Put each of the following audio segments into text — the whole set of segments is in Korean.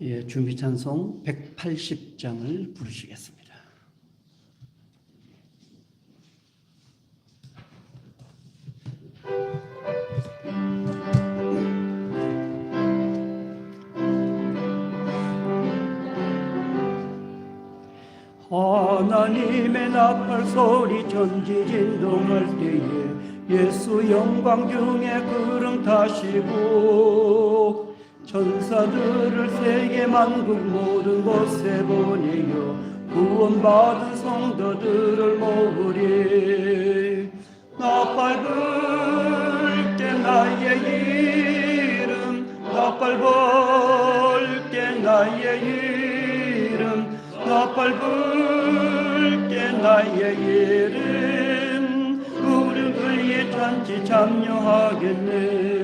예, 준비 찬송 180장을 부르시겠습니다. 하나님의 나팔 소리 전지 진동할 때에 예수 영광 중에 구름 타시고 천사들을 세계 만국 모든 곳에 보내어 구원받은 성도들을 모으리. 나팔 불 때 나의 이름, 나팔 불 때 나의 이름, 나팔 불 때 나의 이름, 우리 그의 잔치 참여하겠네.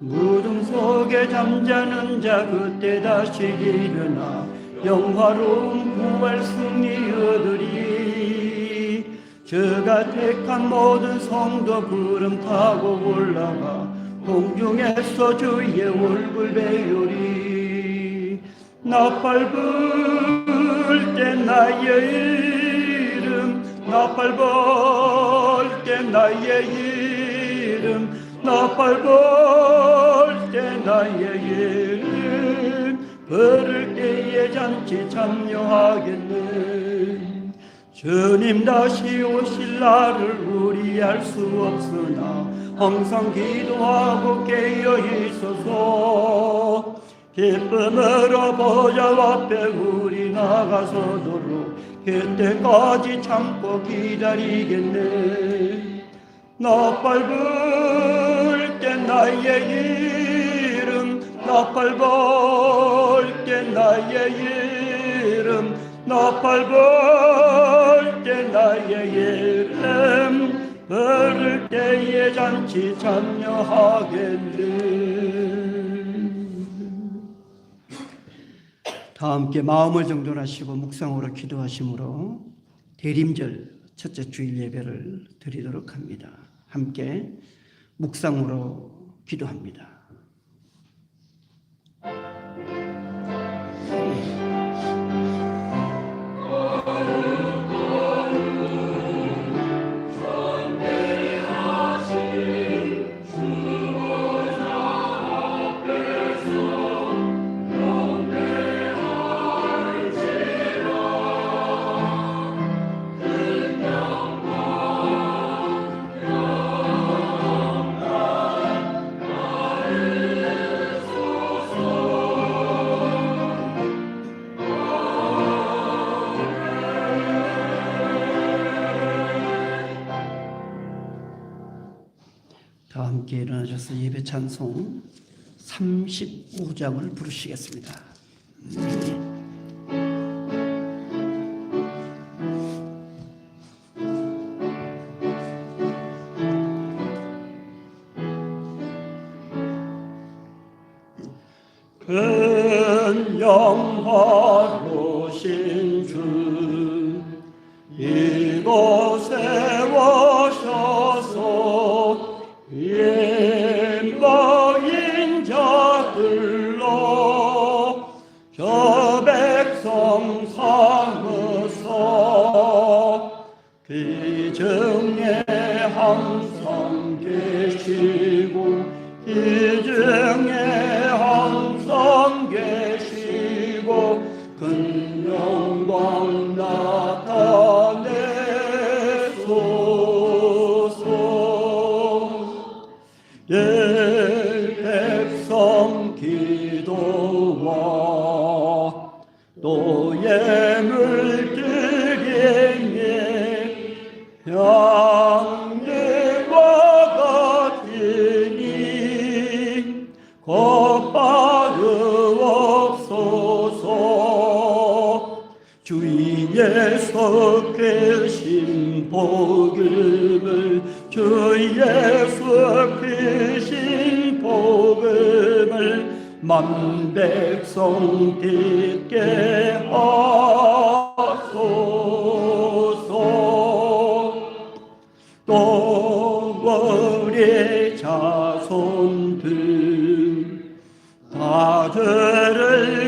무덤 속에 잠자는 자 그때 다시 일어나 영화로운 부활 승리 얻으리. 저가 택한 모든 성도 구름 타고 올라가 공중에서 주의 얼굴 배우리. 나팔 불 때 나의 이름, 나팔 불 때 나의 이름, 나팔 불 때 나의 이름, 부를 때에 잔치 참여하겠네. 주님 다시 오실 날을 우리 알 수 없으나 항상 기도하고 깨어 있어서 기쁨으로 보좌 앞에 우리 나가서도록 그때까지 참고 기다리겠네. 나팔 불 때 나의 이름, 나팔 불 때 나의 이름, 나팔 불 때 나의 이름, 부를 때에 잔치 참여하겠네. 다 함께 마음을 정돈하시고 묵상으로 기도하심으로 대림절 첫째 주일 예배를 드리도록 합니다. 함께 묵상으로 기도합니다. 다 함께 일어나셔서 예배 찬송 35장을 부르시겠습니다. 큰 영화로신 주 이곳에 오셔서 인방인 자들로 저 백성 삼으사 기중에 항상 계시고 기중에 항상 계시고 큰 영광 나타내소서. 백성 기도와 또 예물 드리니 향기와 같으니 곧바르옵소서. 주의 예수 크신 복음을 주 예수 크신 복음을 만 백성 듣게 하소서. 또 우리 자손들 다 들을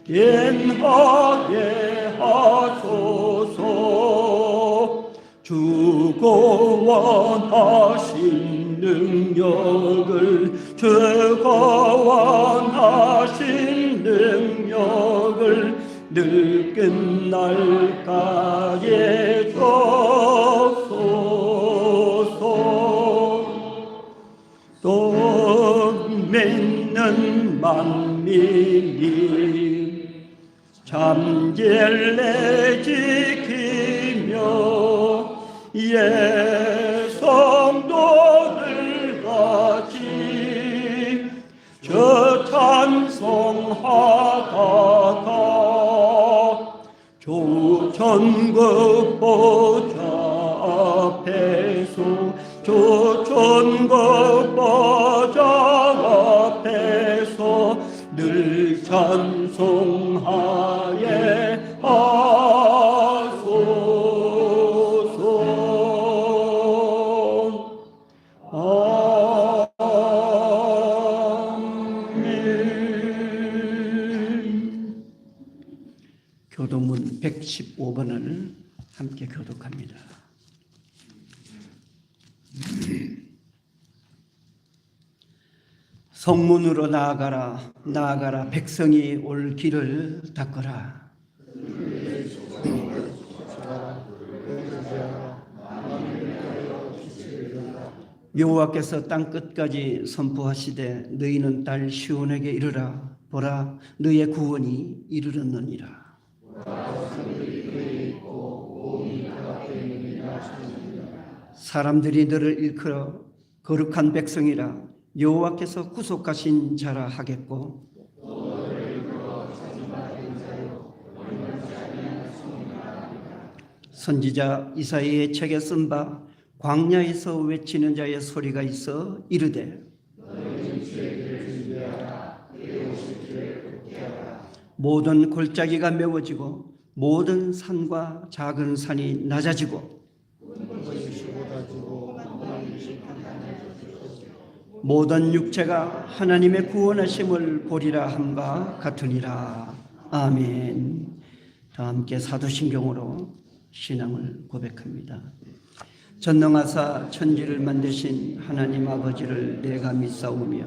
인하게 하소서. 주고 원하신 능력을, 주고 원하신 능력을 늘 끝날까지 주소서. 또 믿는 만민이 잠길래 지키며 예성도들 같이 저 찬송하다가 조천국 보좌 앞에서, 조천국 보좌 앞에서 늘 찬송하게 하소서. 아멘. 교도문 115번을 함께 교독합니다. 성문으로 나아가라, 나아가라. 백성이 올 길을 닦으라. 여호와께서 땅 끝까지 선포하시되 너희는 딸 시온에게 이르라. 보라, 너희의 구원이 이르렀느니라. 사람들이 너를 일컬어 거룩한 백성이라 여호와께서 구속하신 자라 하겠고, 선지자 이사야의 책에 쓴 바 광야에서 외치는 자의 소리가 있어 이르되 모든 골짜기가 메워지고 모든 산과 작은 산이 낮아지고 모든 육체가 하나님의 구원하심을 보리라 함과 같으니라. 아멘. 다 함께 사도신경으로 신앙을 고백합니다. 전능하사 천지를 만드신 하나님 아버지를 내가 믿사오며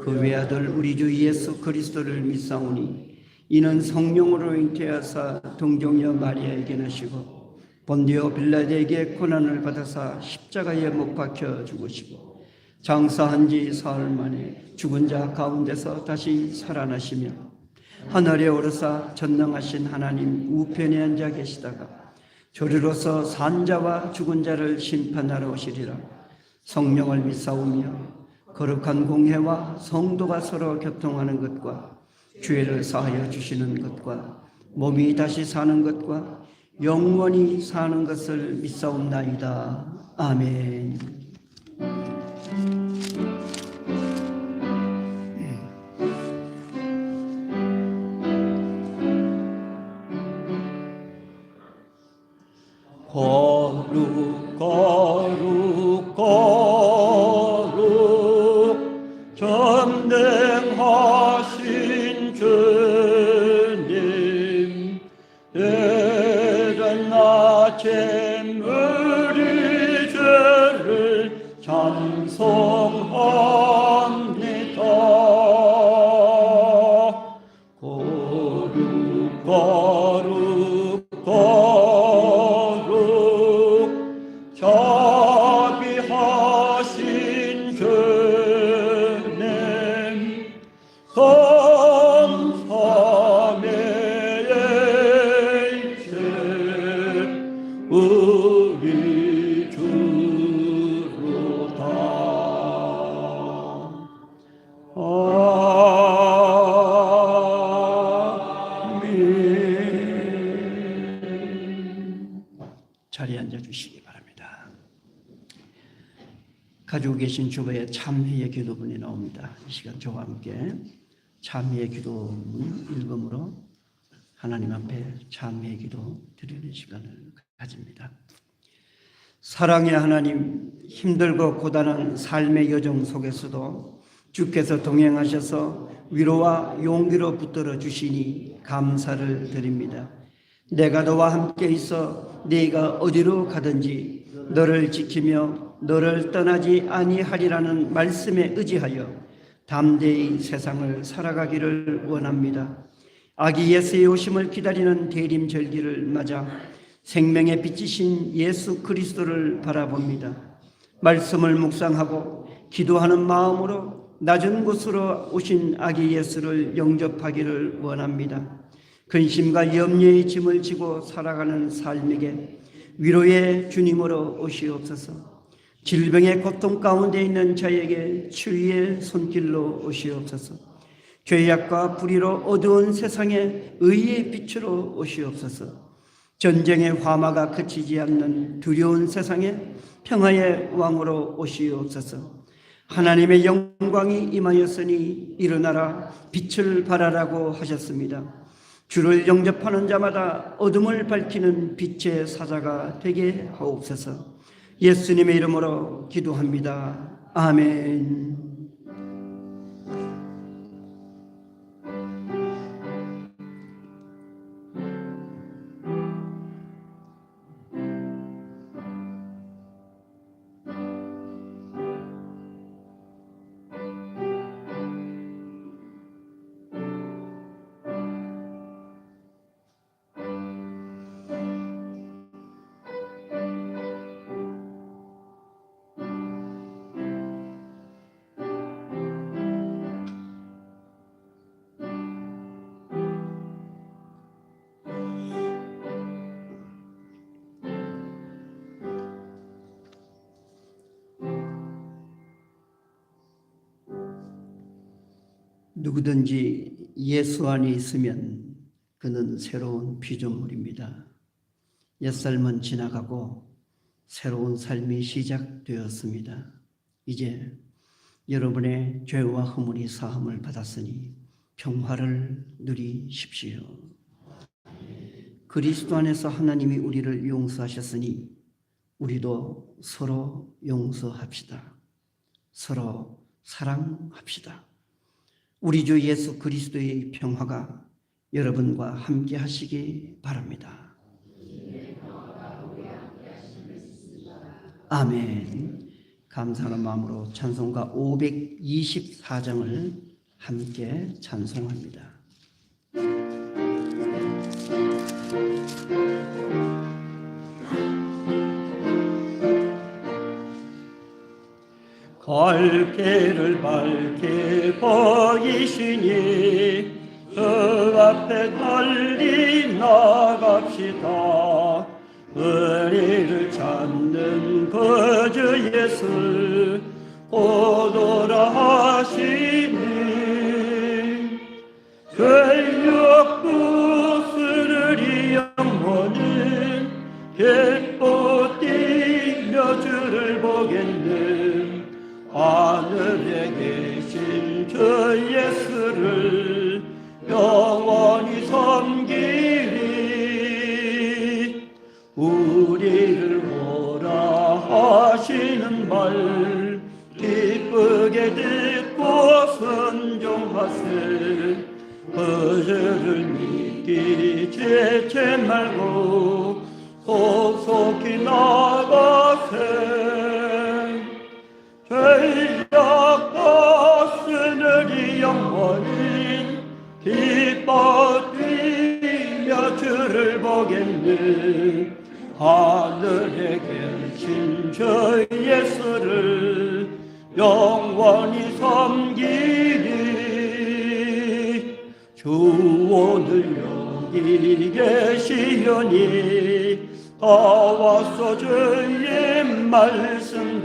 그 외아들 우리 주 예수 그리스도를 믿사오니 이는 성령으로 잉태하사 동정녀 마리아에게 나시고 본디오 빌라도에게 고난을 받아사 십자가에 못 박혀 죽으시고 장사한 지 사흘 만에 죽은 자 가운데서 다시 살아나시며 하늘에 오르사 전능하신 하나님 우편에 앉아 계시다가 저리로서 산자와 죽은 자를 심판하러 오시리라. 성령을 믿사오며 거룩한 공회와 성도가 서로 교통하는 것과 죄를 사하여 주시는 것과 몸이 다시 사는 것과 영원히 사는 것을 믿사옵나이다. 아멘. 거룩 거룩 거룩 전능하신 주님, 이른 아침 우리 주를 찬송합니다. 거룩 거룩 거룩 자비하신 주님, 감사의 주 우리 주로다. 아멘. 자리에 앉아주시기 바랍니다. 가지고 계신 주보에 참회의 기도문이 나옵니다. 이 시간 저와 함께 참회의 기도문 읽음으로 하나님 앞에 참회의 기도 드리는 시간을 가집니다. 사랑의 하나님, 힘들고 고단한 삶의 여정 속에서도 주께서 동행하셔서 위로와 용기로 붙들어 주시니 감사를 드립니다. 내가 너와 함께 있어 네가 어디로 가든지 너를 지키며 너를 떠나지 아니하리라는 말씀에 의지하여 담대히 세상을 살아가기를 원합니다. 아기 예수의 오심을 기다리는 대림절기를 맞아 생명의 빛이신 예수 그리스도를 바라봅니다. 말씀을 묵상하고 기도하는 마음으로 낮은 곳으로 오신 아기 예수를 영접하기를 원합니다. 근심과 염려의 짐을 지고 살아가는 삶에게 위로의 주님으로 오시옵소서. 질병의 고통 가운데 있는 자에게 치유의 손길로 오시옵소서. 죄악과 불의로 어두운 세상에 의의 빛으로 오시옵소서. 전쟁의 화마가 그치지 않는 두려운 세상에 평화의 왕으로 오시옵소서. 하나님의 영광이 임하였으니 일어나라 빛을 발하라고 하셨습니다. 주를 영접하는 자마다 어둠을 밝히는 빛의 사자가 되게 하옵소서. 예수님의 이름으로 기도합니다. 아멘. 누구든지 예수 안에 있으면 그는 새로운 피조물입니다. 옛삶은 지나가고 새로운 삶이 시작되었습니다. 이제 여러분의 죄와 허물이 사함을 받았으니 평화를 누리십시오. 그리스도 안에서 하나님이 우리를 용서하셨으니 우리도 서로 용서합시다. 서로 사랑합시다. 우리 주 예수 그리스도의 평화가 여러분과 함께 하시기 바랍니다. 아멘. 감사하는 마음으로 찬송가 524장을 함께 찬송합니다. 갈 길을 밝게 보이시니 그 앞에 달리 나갑시다. 은혜를 찾는 그 주 예수 오도라 하시니 죄악 부스르리 영혼은 기뻐 뛰며 주를 보겠네. 하늘에 계신 주 예수를 영원히 섬기리. 우리를 보라 하시는 말 기쁘게 듣고 순종하세. 그들을 믿기 지체 말고 속속히 나가세. 죄악과 쓰느리 영원히 기뻐 뛰며 주를 보겠네. 하늘에 계신 주 예수를 영원히 섬기리. 주 오늘 여기 계시려니 다 와서 주의 말씀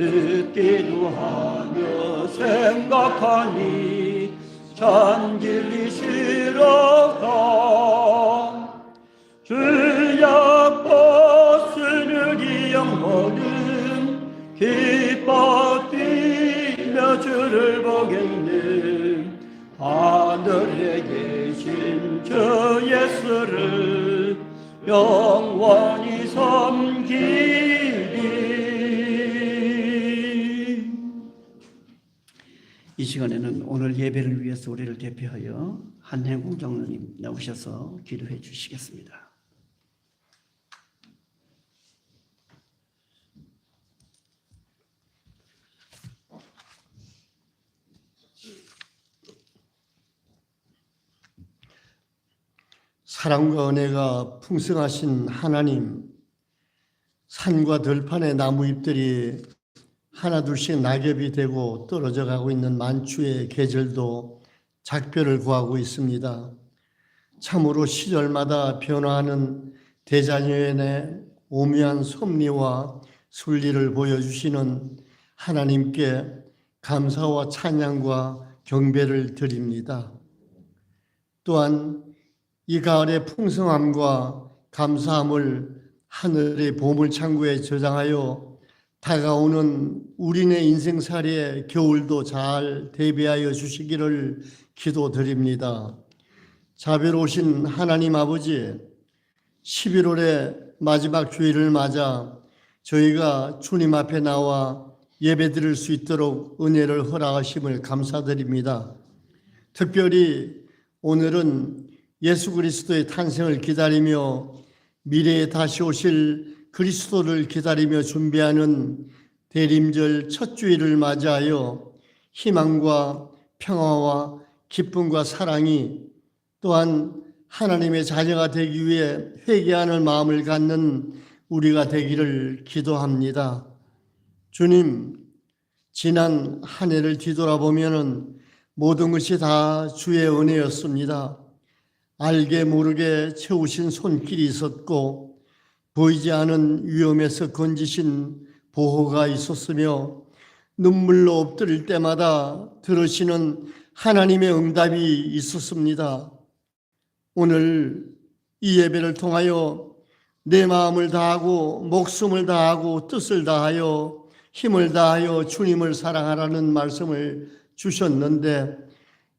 듣기도 하며 생각하니 잔길이 싫어다. 주야 벗으느니 영혼은 기뻐 뛰며 주를 보겠네. 하늘에 계신 주 예수를 영원히 섬기리. 시간에는 오늘 예배를 위해서 우리를 대표하여 한혜공 장로님 나오셔서 기도해 주시겠습니다. 사랑과 은혜가 풍성하신 하나님, 산과 들판의 나무잎들이 하나둘씩 낙엽이 되고 떨어져 가고 있는 만추의 계절도 작별을 구하고 있습니다. 참으로 시절마다 변화하는 대자연의 오묘한 섭리와 순리를 보여주시는 하나님께 감사와 찬양과 경배를 드립니다. 또한 이 가을의 풍성함과 감사함을 하늘의 보물창고에 저장하여 다가오는 우리네 인생살이의 겨울도 잘 대비하여 주시기를 기도드립니다. 자비로우신 하나님 아버지, 11월의 마지막 주일을 맞아 저희가 주님 앞에 나와 예배드릴 수 있도록 은혜를 허락하심을 감사드립니다. 특별히 오늘은 예수 그리스도의 탄생을 기다리며 미래에 다시 오실 그리스도를 기다리며 준비하는 대림절 첫 주일을 맞이하여 희망과 평화와 기쁨과 사랑이 또한 하나님의 자녀가 되기 위해 회개하는 마음을 갖는 우리가 되기를 기도합니다. 주님, 지난 한 해를 뒤돌아보면 모든 것이 다 주의 은혜였습니다. 알게 모르게 채우신 손길이 있었고 보이지 않은 위험에서 건지신 보호가 있었으며 눈물로 엎드릴 때마다 들으시는 하나님의 응답이 있었습니다. 오늘 이 예배를 통하여 내 마음을 다하고 목숨을 다하고 뜻을 다하여 힘을 다하여 주님을 사랑하라는 말씀을 주셨는데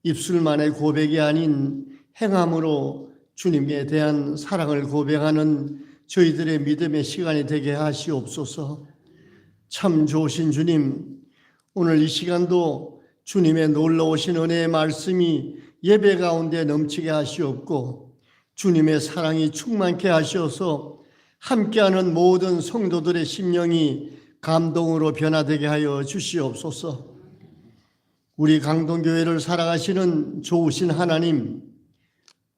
입술만의 고백이 아닌 행함으로 주님에 대한 사랑을 고백하는 저희들의 믿음의 시간이 되게 하시옵소서. 참 좋으신 주님, 오늘 이 시간도 주님의 놀라우신 은혜의 말씀이 예배 가운데 넘치게 하시옵고 주님의 사랑이 충만케 하셔서 함께하는 모든 성도들의 심령이 감동으로 변화되게 하여 주시옵소서. 우리 강동교회를 살아가시는 좋으신 하나님,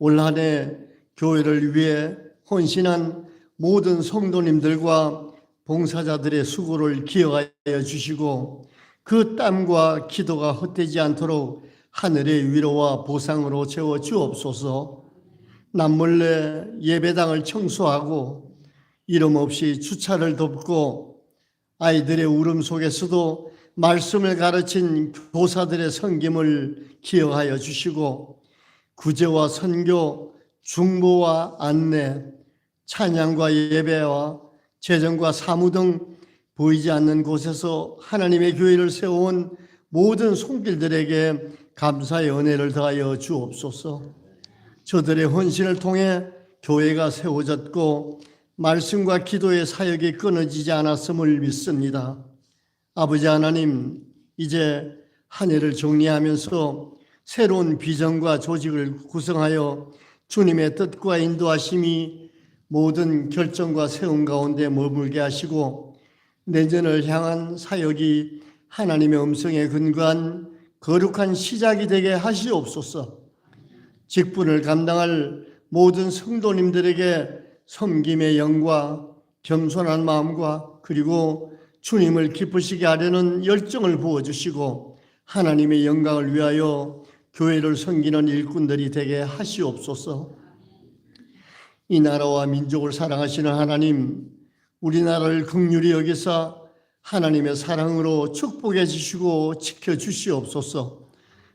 올 한 해 교회를 위해 헌신한 모든 성도님들과 봉사자들의 수고를 기억하여 주시고 그 땀과 기도가 헛되지 않도록 하늘의 위로와 보상으로 채워 주옵소서. 남몰래 예배당을 청소하고 이름 없이 주차를 돕고 아이들의 울음 속에서도 말씀을 가르친 교사들의 섬김을 기억하여 주시고 구제와 선교, 중보와 안내, 찬양과 예배와 재정과 사무 등 보이지 않는 곳에서 하나님의 교회를 세워온 모든 손길들에게 감사의 은혜를 더하여 주옵소서. 저들의 헌신을 통해 교회가 세워졌고 말씀과 기도의 사역이 끊어지지 않았음을 믿습니다. 아버지 하나님, 이제 한 해를 정리하면서 새로운 비전과 조직을 구성하여 주님의 뜻과 인도하심이 모든 결정과 세움 가운데 머물게 하시고 내년을 향한 사역이 하나님의 음성에 근거한 거룩한 시작이 되게 하시옵소서. 직분을 감당할 모든 성도님들에게 섬김의 영과 겸손한 마음과 그리고 주님을 기쁘시게 하려는 열정을 부어주시고 하나님의 영광을 위하여 교회를 섬기는 일꾼들이 되게 하시옵소서. 이 나라와 민족을 사랑하시는 하나님, 우리나라를 긍휼히 여기사 하나님의 사랑으로 축복해 주시고 지켜주시옵소서.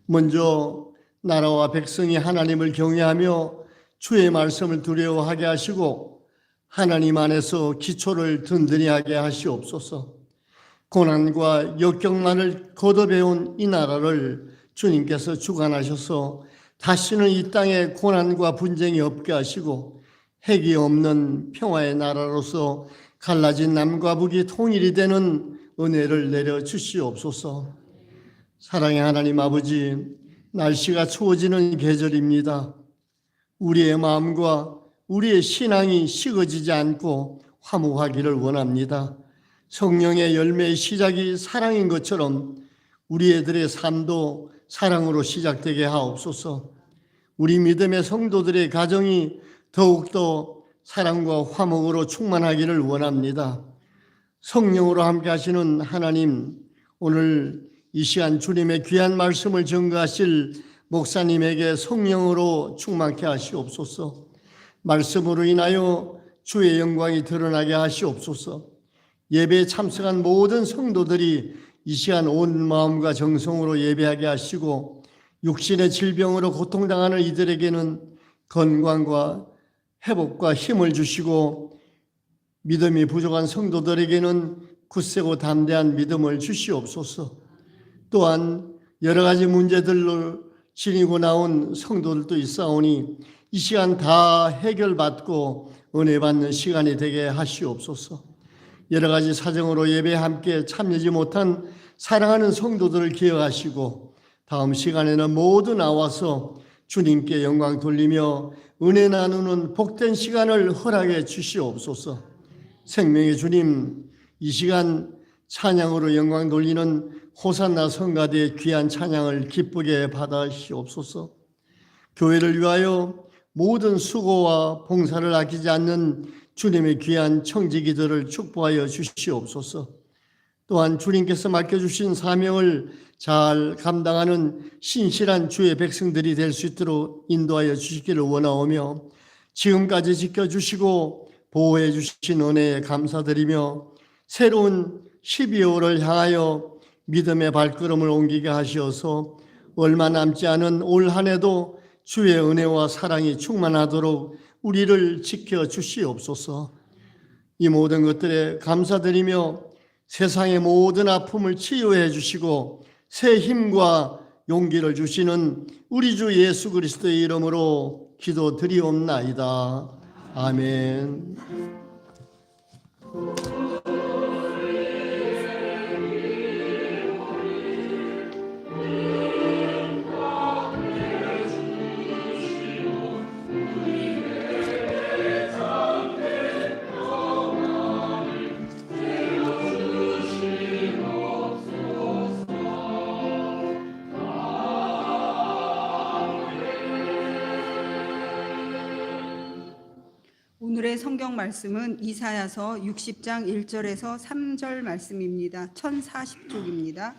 먼저 나라와 백성이 하나님을 경외하며 주의 말씀을 두려워하게 하시고 하나님 안에서 기초를 든든히 하게 하시옵소서. 고난과 역경만을 거듭해온 이 나라를 주님께서 주관하셔서 다시는 이 땅에 고난과 분쟁이 없게 하시고 핵이 없는 평화의 나라로서 갈라진 남과 북이 통일이 되는 은혜를 내려 주시옵소서. 사랑의 하나님 아버지, 날씨가 추워지는 계절입니다. 우리의 마음과 우리의 신앙이 식어지지 않고 화목하기를 원합니다. 성령의 열매의 시작이 사랑인 것처럼 우리들의 삶도 사랑으로 시작되게 하옵소서. 우리 믿음의 성도들의 가정이 더욱더 사랑과 화목으로 충만하기를 원합니다. 성령으로 함께 하시는 하나님, 오늘 이 시간 주님의 귀한 말씀을 전가하실 목사님에게 성령으로 충만케 하시옵소서. 말씀으로 인하여 주의 영광이 드러나게 하시옵소서. 예배에 참석한 모든 성도들이 이 시간 온 마음과 정성으로 예배하게 하시고, 육신의 질병으로 고통당하는 이들에게는 건강과 회복과 힘을 주시고, 믿음이 부족한 성도들에게는 굳세고 담대한 믿음을 주시옵소서. 또한 여러 가지 문제들로 지니고 나온 성도들도 있사오니 이 시간 다 해결받고 은혜 받는 시간이 되게 하시옵소서. 여러 가지 사정으로 예배에 함께 참여하지 못한 사랑하는 성도들을 기억하시고, 다음 시간에는 모두 나와서 주님께 영광 돌리며 은혜 나누는 복된 시간을 허락해 주시옵소서. 생명의 주님, 이 시간 찬양으로 영광 돌리는 호산나 성가대의 귀한 찬양을 기쁘게 받으시옵소서. 교회를 위하여 모든 수고와 봉사를 아끼지 않는 주님의 귀한 청지기들을 축복하여 주시옵소서. 또한 주님께서 맡겨주신 사명을 잘 감당하는 신실한 주의 백성들이 될 수 있도록 인도하여 주시기를 원하오며, 지금까지 지켜주시고 보호해 주신 은혜에 감사드리며, 새로운 12월을 향하여 믿음의 발걸음을 옮기게 하시어서 얼마 남지 않은 올 한 해도 주의 은혜와 사랑이 충만하도록 우리를 지켜주시옵소서. 이 모든 것들에 감사드리며 세상의 모든 아픔을 치유해 주시고 새 힘과 용기를 주시는 우리 주 예수 그리스도의 이름으로 기도드리옵나이다. 아멘. 오늘의 성경 말씀은 이사야서 60장 1절에서 3절 말씀입니다. 1040쪽입니다.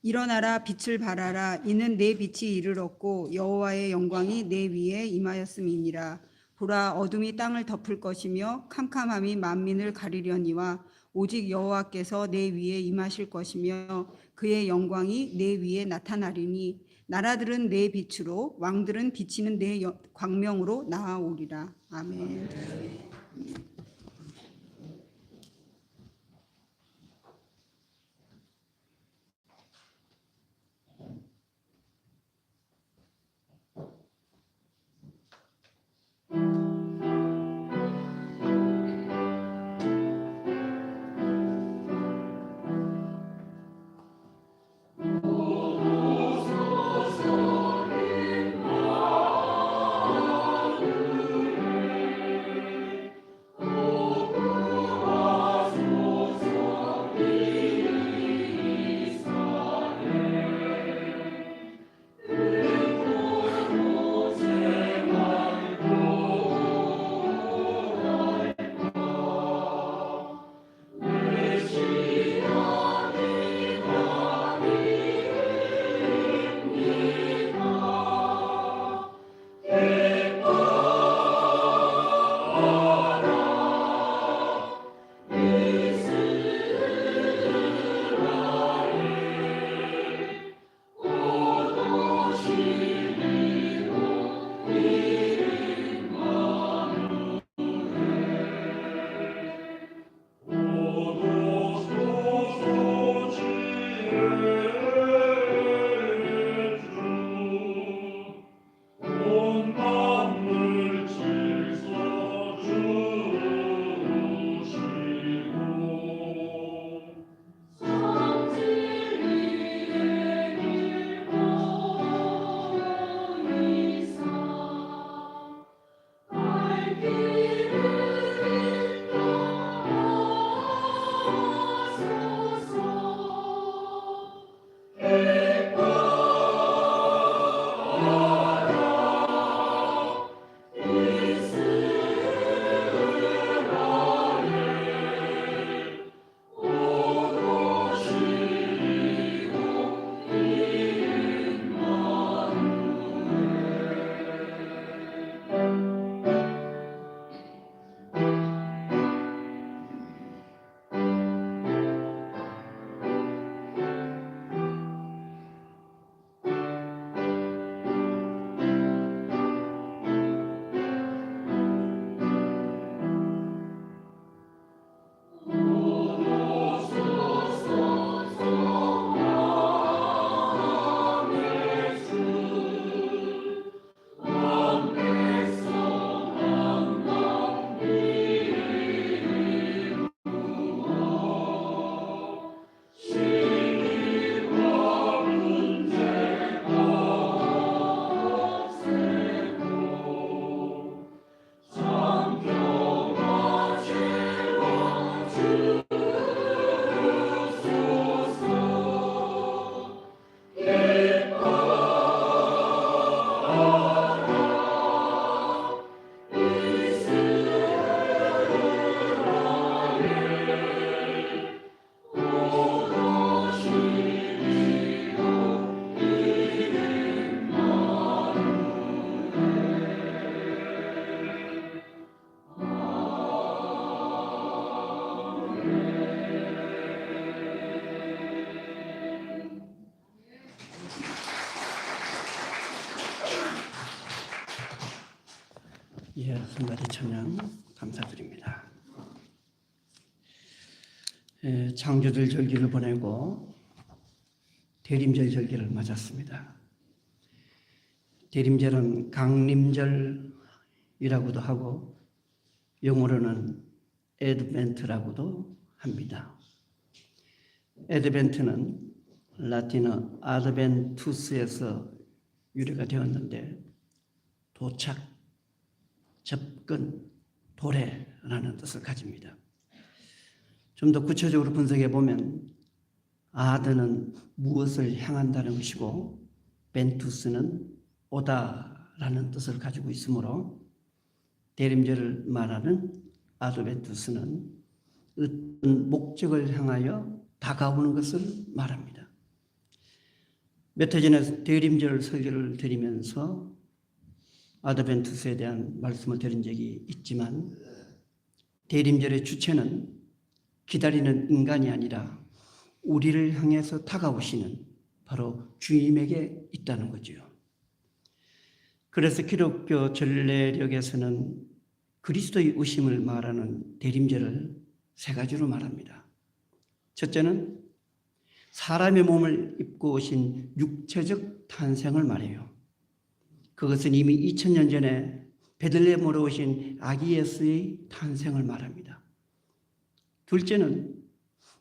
일어나라, 빛을 발하라. 이는 내 빛이 이르렀고 여호와의 영광이 내 위에 임하였음이니라. 보라, 어둠이 땅을 덮을 것이며 캄캄함이 만민을 가리려니와 오직 여호와께서 내 위에 임하실 것이며 그의 영광이 내 위에 나타나리니 나라들은 내 빛으로, 왕들은 비치는 내 광명으로 나아오리라. 아멘. 예, 한 가지 찬양 감사드립니다. 예, 창조절 절기를 보내고 대림절 절기를 맞았습니다. 대림절은 강림절이라고도 하고 영어로는 에드벤트라고도 합니다. 에드벤트는 라틴어 아드벤투스에서 유래가 되었는데 도착, 접근, 도래라는 뜻을 가집니다. 좀 더 구체적으로 분석해 보면 아드는 무엇을 향한다는 것이고 벤투스는 오다라는 뜻을 가지고 있으므로 대림절을 말하는 아드벤투스는 어떤 목적을 향하여 다가오는 것을 말합니다. 몇 해 전에 대림절 설교를 드리면서 아드벤투스에 대한 말씀을 드린 적이 있지만 대림절의 주체는 기다리는 인간이 아니라 우리를 향해서 다가오시는 바로 주님에게 있다는 거죠. 그래서 기독교 전례력에서는 그리스도의 오심을 말하는 대림절을 세 가지로 말합니다. 첫째는 사람의 몸을 입고 오신 육체적 탄생을 말해요. 그것은 이미 2000년 전에 베들레헴으로 오신 아기 예수의 탄생을 말합니다. 둘째는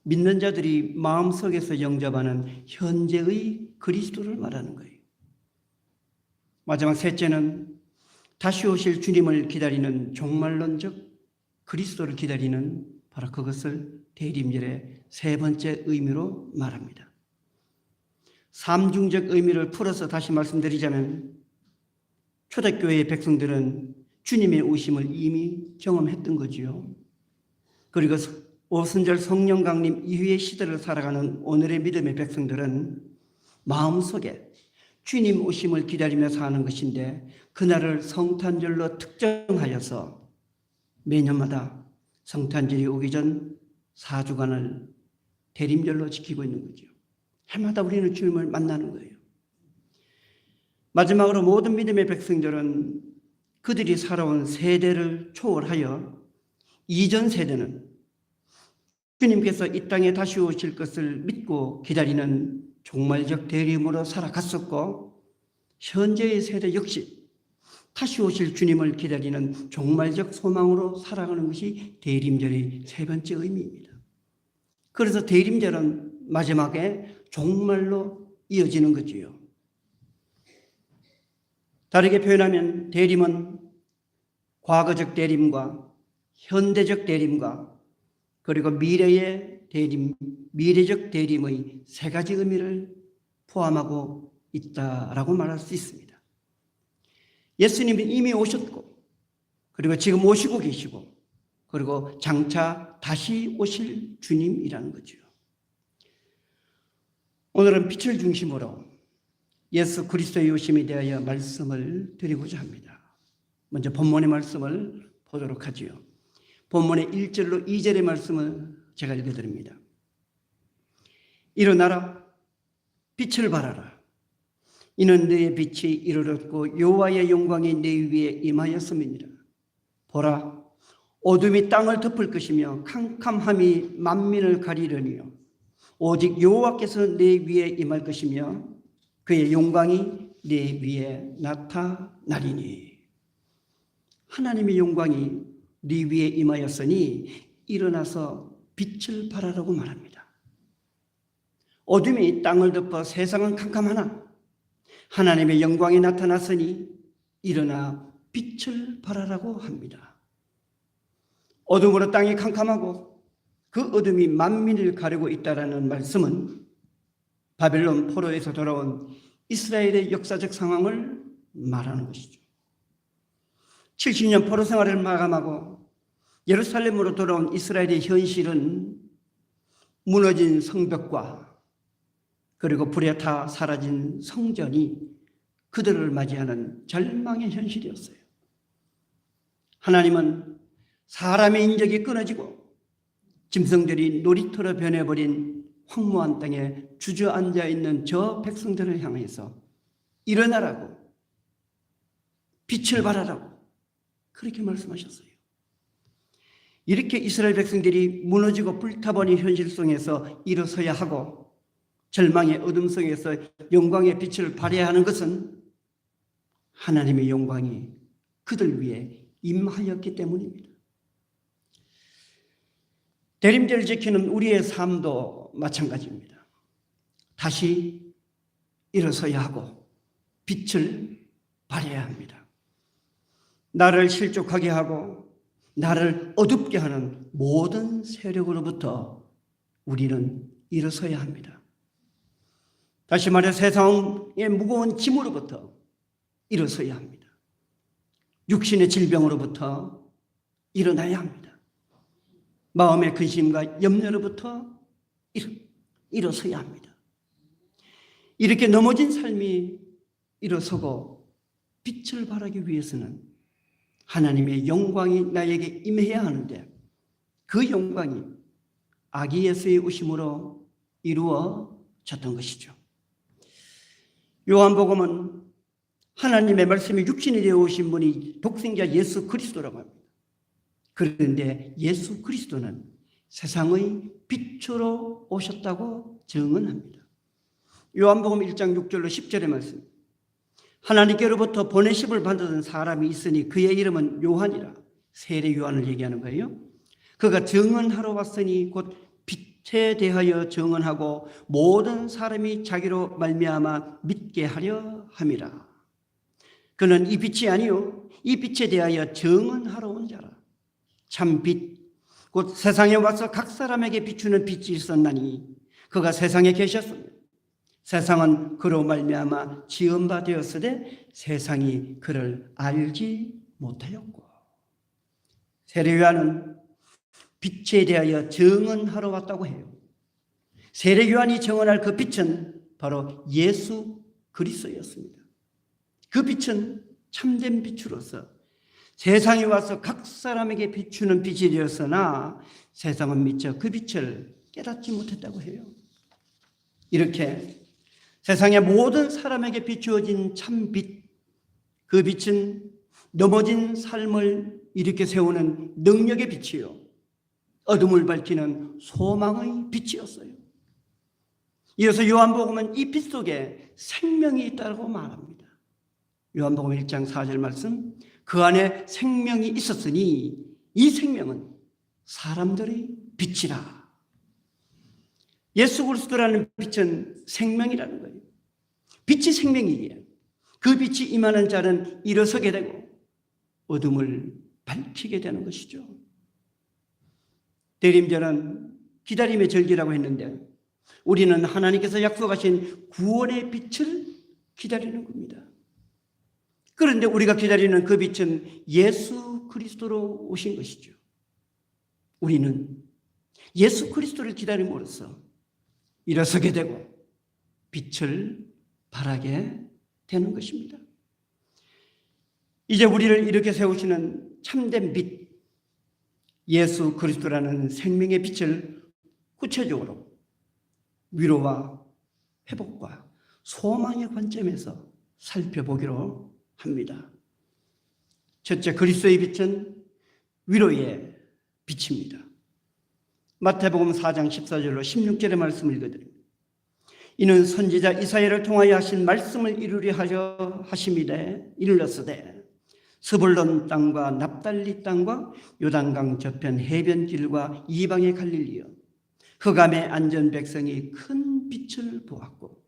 믿는 자들이 마음속에서 영접하는 현재의 그리스도를 말하는 거예요. 마지막 셋째는 다시 오실 주님을 기다리는 종말론적 그리스도를 기다리는 바로 그것을 대림절의 세 번째 의미로 말합니다. 삼중적 의미를 풀어서 다시 말씀드리자면 초대교회의 백성들은 주님의 오심을 이미 경험했던 거지요. 그리고 오순절 성령 강림 이후의 시대를 살아가는 오늘의 믿음의 백성들은 마음속에 주님 오심을 기다리며 사는 것인데 그날을 성탄절로 특정하여서 매년마다 성탄절이 오기 전 4주간을 대림절로 지키고 있는 거죠. 해마다 우리는 주님을 만나는 거예요. 마지막으로 모든 믿음의 백성들은 그들이 살아온 세대를 초월하여 이전 세대는 주님께서 이 땅에 다시 오실 것을 믿고 기다리는 종말적 대림으로 살아갔었고 현재의 세대 역시 다시 오실 주님을 기다리는 종말적 소망으로 살아가는 것이 대림절의 세 번째 의미입니다. 그래서 대림절은 마지막에 종말로 이어지는 거지요. 다르게 표현하면 대림은 과거적 대림과 현대적 대림과 그리고 미래의 대림, 미래적 대림의 세 가지 의미를 포함하고 있다라고 말할 수 있습니다. 예수님은 이미 오셨고 그리고 지금 오시고 계시고 그리고 장차 다시 오실 주님이라는 거죠. 오늘은 빛을 중심으로 예수 그리스도의 오심에 대하여 말씀을 드리고자 합니다. 먼저 본문의 말씀을 보도록 하지요. 본문의 1절로 2절의 말씀을 제가 읽어드립니다. 일어나라, 빛을 발하라. 이는 너의 빛이 이르렀고 여호와의 영광이 내 위에 임하였음이니라. 보라, 어둠이 땅을 덮을 것이며 캄캄함이 만민을 가리려니요 오직 여호와께서 내 위에 임할 것이며 그의 영광이 내 위에 나타나리니. 하나님의 영광이 네 위에 임하였으니 일어나서 빛을 발하라고 말합니다. 어둠이 땅을 덮어 세상은 캄캄하나 하나님의 영광이 나타났으니 일어나 빛을 발하라고 합니다. 어둠으로 땅이 캄캄하고 그 어둠이 만민을 가리고 있다라는 말씀은 바벨론 포로에서 돌아온 이스라엘의 역사적 상황을 말하는 것이죠. 70년 포로 생활을 마감하고 예루살렘으로 돌아온 이스라엘의 현실은 무너진 성벽과 그리고 불에 타 사라진 성전이 그들을 맞이하는 절망의 현실이었어요. 하나님은 사람의 인적이 끊어지고 짐승들이 놀이터로 변해버린 황무한 땅에 주저앉아 있는 저 백성들을 향해서 일어나라고 빛을 발하라고 그렇게 말씀하셨어요. 이렇게 이스라엘 백성들이 무너지고 불타버린 현실 속에서 일어서야 하고 절망의 어둠 속에서 영광의 빛을 발해야 하는 것은 하나님의 영광이 그들 위해 임하였기 때문입니다. 대림절을 지키는 우리의 삶도 마찬가지입니다. 다시 일어서야 하고 빛을 발해야 합니다. 나를 실족하게 하고 나를 어둡게 하는 모든 세력으로부터 우리는 일어서야 합니다. 다시 말해 세상의 무거운 짐으로부터 일어서야 합니다. 육신의 질병으로부터 일어나야 합니다. 마음의 근심과 염려로부터 일어서야 합니다. 이렇게 넘어진 삶이 일어서고 빛을 발하기 위해서는 하나님의 영광이 나에게 임해야 하는데 그 영광이 아기 예수의 오심으로 이루어졌던 것이죠. 요한복음은 하나님의 말씀이 육신이 되어 오신 분이 독생자 예수 그리스도라고 합니다. 그런데 예수 그리스도는 세상의 빛으로 오셨다고 증언합니다. 요한복음 1장 6절로 10절의 말씀. 하나님께로부터 보내심을 받은 사람이 있으니 그의 이름은 요한이라. 세례 요한을 얘기하는 거예요. 그가 증언하러 왔으니 곧 빛에 대하여 증언하고 모든 사람이 자기로 말미암아 믿게 하려 함이라. 그는 이 빛이 아니요 이 빛에 대하여 증언하러 온 자라. 참 빛, 곧 세상에 와서 각 사람에게 비추는 빛이 있었나니 그가 세상에 계셨습니다. 세상은 그로 말미암아 지은 바 되었으되 세상이 그를 알지 못하였고. 세례 요한은 빛에 대하여 증언하러 왔다고 해요. 세례 요한이 증언할 그 빛은 바로 예수 그리스도였습니다. 그 빛은 참된 빛으로서 세상에 와서 각 사람에게 비추는 빛이 되었으나 세상은 미처 그 빛을 깨닫지 못했다고 해요. 이렇게 세상의 모든 사람에게 비추어진 참빛, 그 빛은 넘어진 삶을 일으켜 세우는 능력의 빛이요 어둠을 밝히는 소망의 빛이었어요. 이어서 요한복음은 이 빛 속에 생명이 있다고 말합니다. 요한복음 1장 4절 말씀, 그 안에 생명이 있었으니 이 생명은 사람들의 빛이라. 예수 그리스도라는 빛은 생명이라는 거예요. 빛이 생명이기에 그 빛이 임하는 자는 일어서게 되고 어둠을 밝히게 되는 것이죠. 대림절은 기다림의 절기라고 했는데 우리는 하나님께서 약속하신 구원의 빛을 기다리는 겁니다. 그런데 우리가 기다리는 그 빛은 예수 그리스도로 오신 것이죠. 우리는 예수 그리스도를 기다림으로써 일어서게 되고 빛을 발하게 되는 것입니다. 이제 우리를 이렇게 세우시는 참된 빛, 예수 그리스도라는 생명의 빛을 구체적으로 위로와 회복과 소망의 관점에서 살펴보기로 합니다. 첫째, 그리스도의 빛은 위로의 빛입니다. 마태복음 4장 14절로 16절의 말씀을 읽어드립니다. 이는 선지자 이사야를 통하여 하신 말씀을 이루려 하려 하심이되 이르렀으되 스불론 땅과 납달리 땅과 요단강 저편 해변길과 이방의 갈릴리여 흑암에 앉은 백성이 큰 빛을 보았고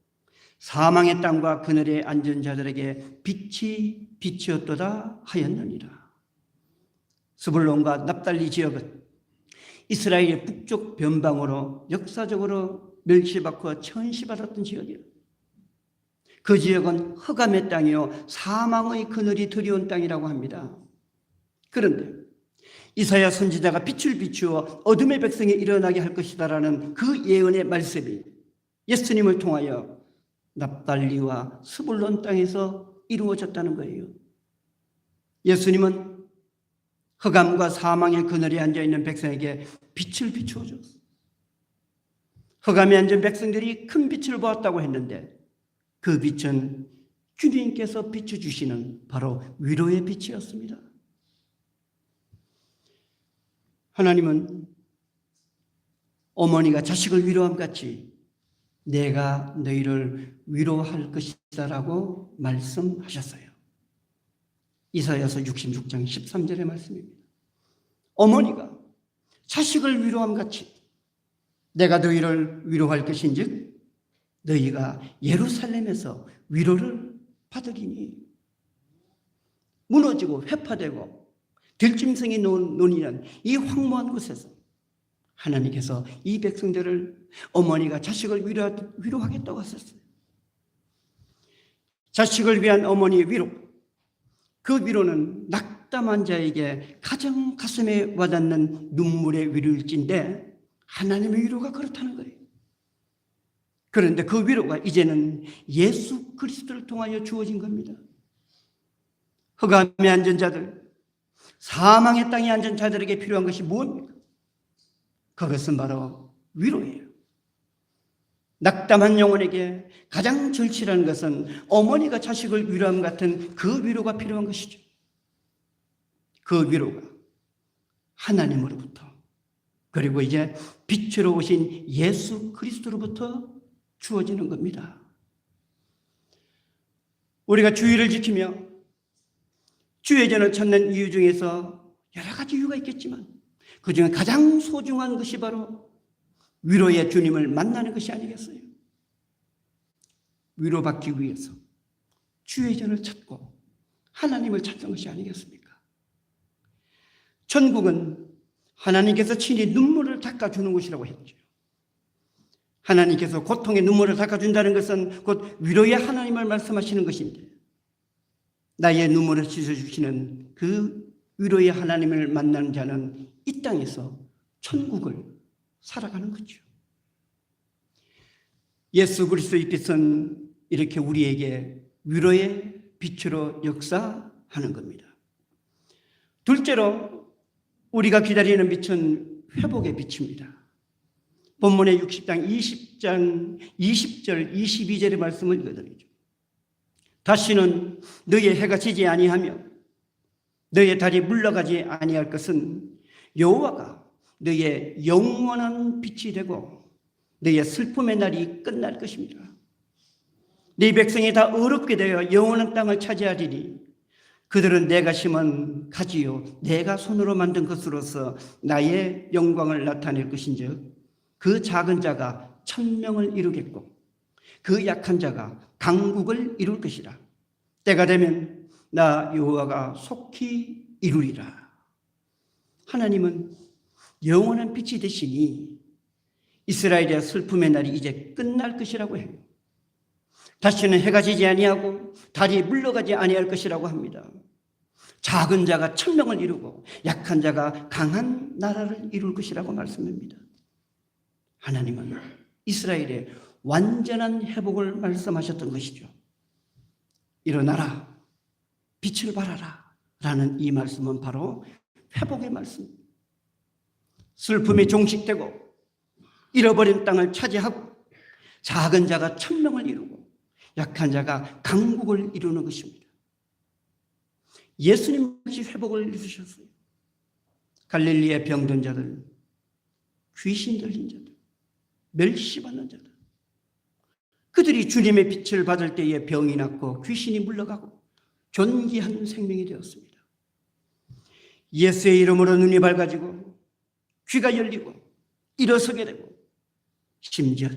사망의 땅과 그늘에 앉은 자들에게 빛이 빛이었도다 하였느니라. 스불론과 납달리 지역은 이스라엘의 북쪽 변방으로 역사적으로 멸시받고 천시받았던 지역이에요. 그 지역은 흑암의 땅이요 사망의 그늘이 드리운 땅이라고 합니다. 그런데 이사야 선지자가 빛을 비추어 어둠의 백성이 일어나게 할 것이다라는 그 예언의 말씀이 예수님을 통하여 납달리와 스불론 땅에서 이루어졌다는 거예요. 예수님은 흑암과 사망의 그늘에 앉아있는 백성에게 빛을 비추어 줬어요. 흑암에 앉은 백성들이 큰 빛을 보았다고 했는데 그 빛은 주님께서 비춰주시는 바로 위로의 빛이었습니다. 하나님은 어머니가 자식을 위로함 같이 내가 너희를 위로할 것이다라고 말씀하셨어요. 이사야서 66장 13절의 말씀입니다. 어머니가 자식을 위로함 같이 내가 너희를 위로할 것인즉 너희가 예루살렘에서 위로를 받으리니. 무너지고 회파되고 들짐승이 논이는 이 황무한 곳에서 하나님께서 이 백성들을 어머니가 자식을 위로하겠다고 하셨어요. 자식을 위한 어머니의 위로, 그 위로는 낙담한 자에게 가장 가슴에 와닿는 눈물의 위로일진데 하나님의 위로가 그렇다는 거예요. 그런데 그 위로가 이제는 예수 그리스도를 통하여 주어진 겁니다. 흑암에 앉은 자들, 사망의 땅에 앉은 자들에게 필요한 것이 무엇입니까? 그것은 바로 위로예요. 낙담한 영혼에게 가장 절실한 것은 어머니가 자식을 위로함 같은 그 위로가 필요한 것이죠. 그 위로가 하나님으로부터, 그리고 이제 빛으로 오신 예수 그리스도로부터 주어지는 겁니다. 우리가 주의를 지키며 주의 전을 찾는 이유 중에서 여러 가지 이유가 있겠지만 그 중에 가장 소중한 것이 바로 위로의 주님을 만나는 것이 아니겠어요? 위로받기 위해서 주의 전을 찾고 하나님을 찾는 것이 아니겠습니까? 천국은 하나님께서 친히 눈물을 닦아주는 곳이라고 했죠. 하나님께서 고통의 눈물을 닦아준다는 것은 곧 위로의 하나님을 말씀하시는 것인데, 나의 눈물을 씻어주시는 그 위로의 하나님을 만나는 자는 이 땅에서 천국을 살아가는 거죠. 예수 그리스도의 빛은 이렇게 우리에게 위로의 빛으로 역사하는 겁니다. 둘째로 우리가 기다리는 빛은 회복의 빛입니다. 본문의 60장 20절 22절의 말씀을 읽어드리죠. 다시는 너의 해가 지지 아니하며 너의 달이 물러가지 아니할 것은 여호와가 너의 영원한 빛이 되고 너의 슬픔의 날이 끝날 것입니다. 네 백성이 다 어렵게 되어 영원한 땅을 차지하리니 그들은 내가 심은 가지요 내가 손으로 만든 것으로서 나의 영광을 나타낼 것인즉 그 작은 자가 천명을 이루겠고 그 약한 자가 강국을 이룰 것이라. 때가 되면 나 여호와가 속히 이루리라. 하나님은 영원한 빛이 되시니 이스라엘의 슬픔의 날이 이제 끝날 것이라고 해요. 다시는 해가 지지 아니하고 달이 물러가지 아니할 것이라고 합니다. 작은 자가 천명을 이루고 약한 자가 강한 나라를 이룰 것이라고 말씀합니다. 하나님은 이스라엘의 완전한 회복을 말씀하셨던 것이죠. 일어나라, 빛을 발하라 라는 이 말씀은 바로 회복의 말씀입니다. 슬픔이 종식되고 잃어버린 땅을 차지하고 작은 자가 천명을 이루고 약한 자가 강국을 이루는 것입니다. 예수님 역시 회복을 이루셨어요. 갈릴리의 병든 자들, 귀신 들린 자들, 멸시받는 자들, 그들이 주님의 빛을 받을 때에 병이 낫고 귀신이 물러가고 존귀한 생명이 되었습니다. 예수의 이름으로 눈이 밝아지고 귀가 열리고 일어서게 되고 심지어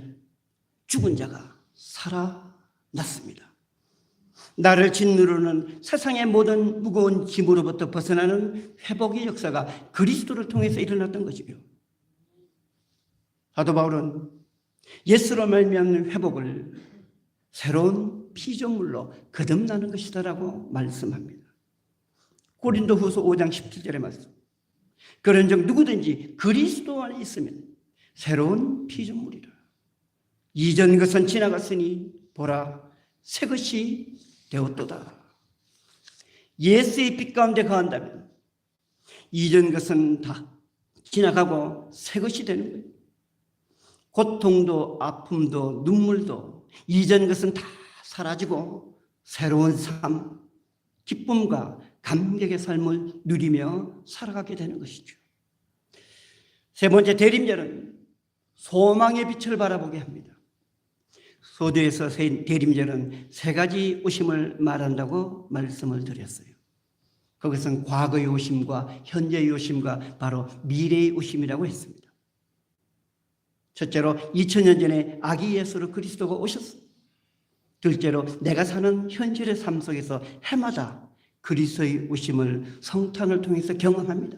죽은 자가 살아났습니다. 나를 짓누르는 세상의 모든 무거운 짐으로부터 벗어나는 회복의 역사가 그리스도를 통해서 일어났던 것이요. 사도 바울은 예수로 말미암는 회복을 새로운 피조물로 거듭나는 것이다라고 말씀합니다. 고린도후서 5장 17절의 말씀. 그런즉 누구든지 그리스도 안에 있으면 새로운 피조물이라. 이전 것은 지나갔으니 보라 새 것이 되었도다. 예수의 빛 가운데 거한다면 이전 것은 다 지나가고 새 것이 되는 거예요. 고통도 아픔도 눈물도 이전 것은 다 사라지고 새로운 삶, 기쁨과 감격의 삶을 누리며 살아가게 되는 것이죠. 세 번째, 대림절은 소망의 빛을 바라보게 합니다. 소두에서 대림절은 세 가지 오심을 말한다고 말씀을 드렸어요. 그것은 과거의 오심과 현재의 오심과 바로 미래의 오심이라고 했습니다. 첫째로 2000년 전에 아기 예수로 그리스도가 오셨어요. 둘째로 내가 사는 현실의 삶 속에서 해마다 그리스도의 오심을 성탄을 통해서 경험합니다.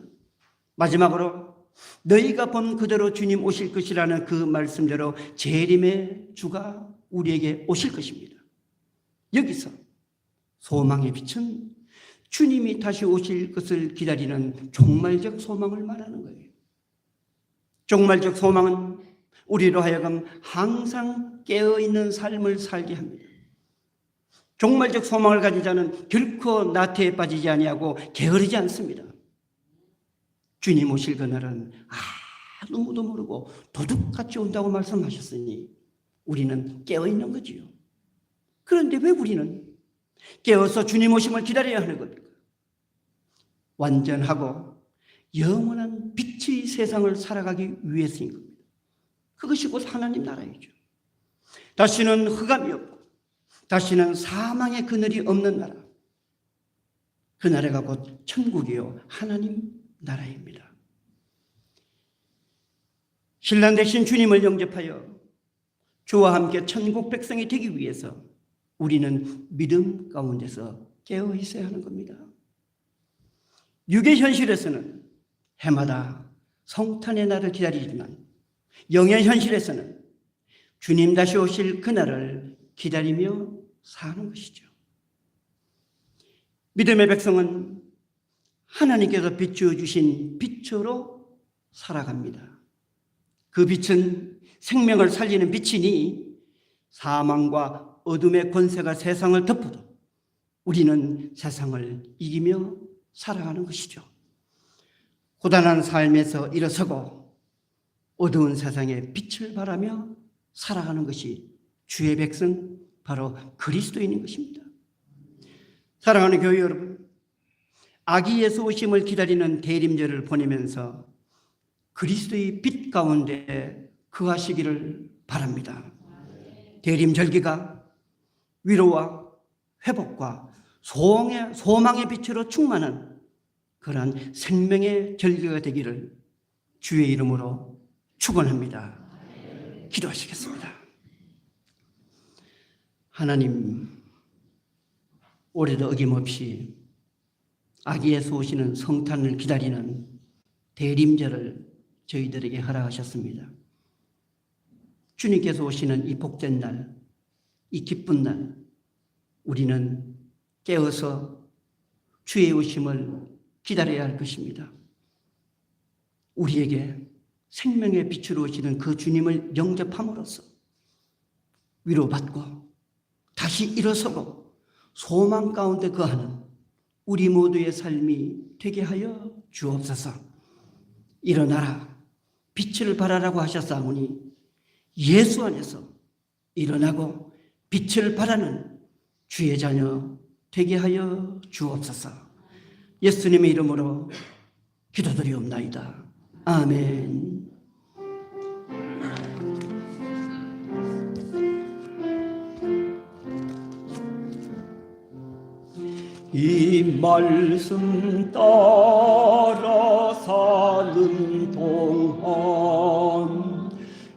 마지막으로 너희가 본 그대로 주님 오실 것이라는 그 말씀대로 재림의 주가 우리에게 오실 것입니다. 여기서 소망의 빛은 주님이 다시 오실 것을 기다리는 종말적 소망을 말하는 거예요. 종말적 소망은 우리로 하여금 항상 깨어있는 삶을 살게 합니다. 종말적 소망을 가진 자는 결코 나태에 빠지지 아니하고 게으르지 않습니다. 주님 오실 그날은 아무도 모르고 도둑같이 온다고 말씀하셨으니 우리는 깨어있는 거지요. 그런데 왜 우리는 깨어서 주님 오심을 기다려야 하는 겁니까? 완전하고 영원한 빛의 세상을 살아가기 위해서인 겁니다. 그것이 곧 하나님 나라이죠. 다시는 흑암이 없고 다시는 사망의 그늘이 없는 나라. 그 나라가 곧 천국이요 하나님 나라입니다. 신랑 되신 주님을 영접하여 주와 함께 천국 백성이 되기 위해서 우리는 믿음 가운데서 깨어 있어야 하는 겁니다. 육의 현실에서는 해마다 성탄의 날을 기다리지만 영의 현실에서는 주님 다시 오실 그날을 기다리며 사는 것이죠. 믿음의 백성은 하나님께서 비추어 주신 빛으로 살아갑니다. 그 빛은 생명을 살리는 빛이니 사망과 어둠의 권세가 세상을 덮어도 우리는 세상을 이기며 살아가는 것이죠. 고단한 삶에서 일어서고 어두운 세상에 빛을 발하며 살아가는 것이 주의 백성, 바로 그리스도인인 것입니다. 사랑하는 교회 여러분, 아기 예수 오심을 기다리는 대림절을 보내면서 그리스도의 빛 가운데 거하시기를 바랍니다. 대림절기가 위로와 회복과 소망의 빛으로 충만한 그러한 생명의 절기가 되기를 주의 이름으로 축원합니다. 기도하시겠습니다. 하나님, 올해도 어김없이 아기 예수 오시는 성탄을 기다리는 대림절을 저희들에게 허락하셨습니다. 주님께서 오시는 이 복된 날, 이 기쁜 날, 우리는 깨어서 주의 오심을 기다려야 할 것입니다. 우리에게 생명의 빛으로 오시는 그 주님을 영접함으로써 위로받고 다시 일어서고 소망 가운데 거하는 우리 모두의 삶이 되게 하여 주옵소서. 일어나라, 빛을 발하라고 하셨사오니 예수 안에서 일어나고 빛을 발하는 주의 자녀 되게 하여 주옵소서. 예수님의 이름으로 기도드리옵나이다. 아멘. 이 말씀 따라 사는 동안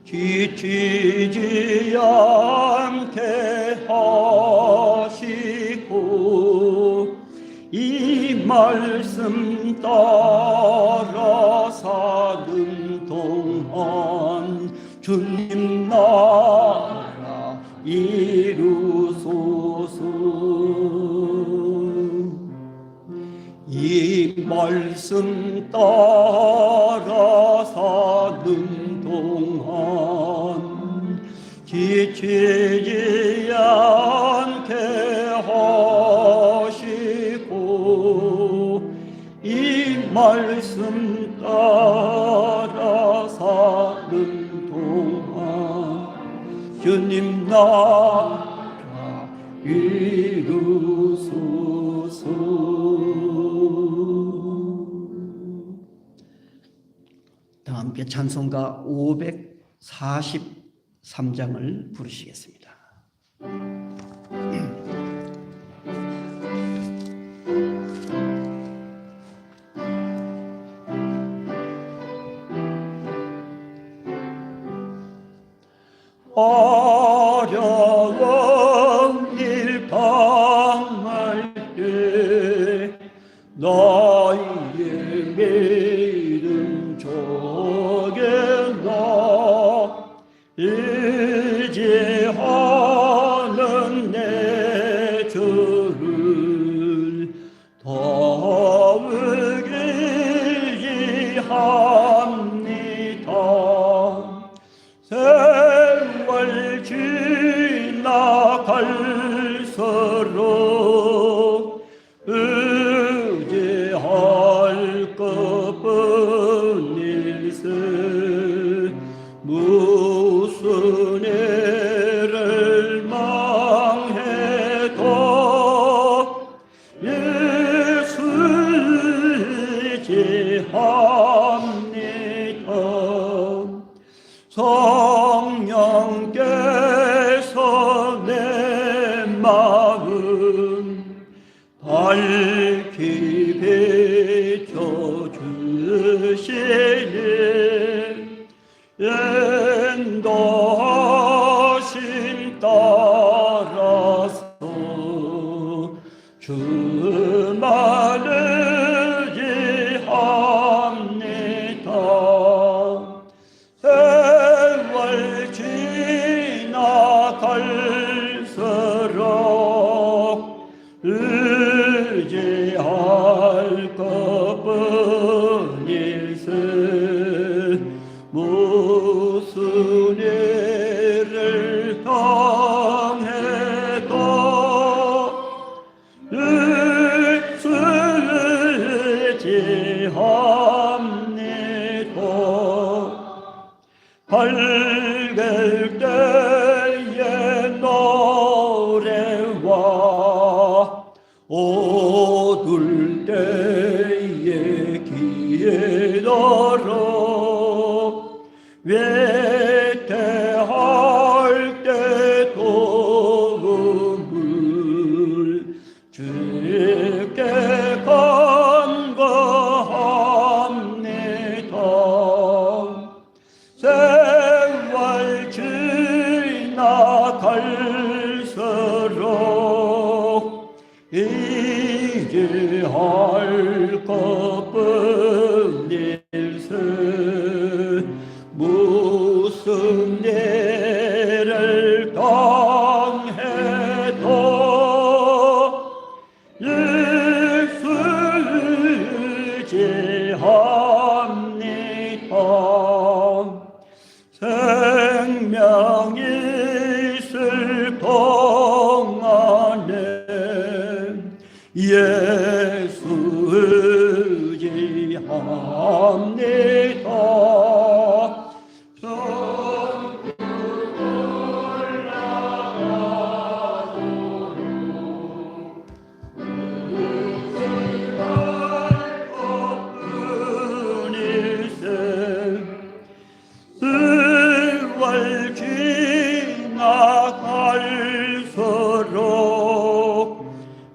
지치지 않게 하시고 이 말씀 따라 사는 동안 주님 나라 이루소서. 이 말씀 따라 사는 동안 지치지 않게 하시고 이 말씀 따라 사는 동안 주님 나라 이루소서. 다음 함께 찬송가 543장을 부르시겠습니다. 어려운 일 당할 때 나의 믿음 저게나 의지하는 내 주를 더욱 의지합니다. 세월 지나갈수록 의지할 것뿐일세. 무슨 일을 망해도 예수 의지합니다. 성령께서 내 마음 밝히 비춰주시니 인도하심 따라서 주만 의지합니다. 세월 지나갈수록 의지할 것뿐일세. 무슨 일을 당해도 예수 의지합니다. 밝을 때의 노래와 어두울 때의 기도로 외태할 때 도움을 주께 간구합니다. 세월 지나갈수록 의지할 것뿐일세. 무슨 일을 당해도 예수 의지합니다. 생명이 있을 동안에 예수 의지합니다. 세월 지나갈수록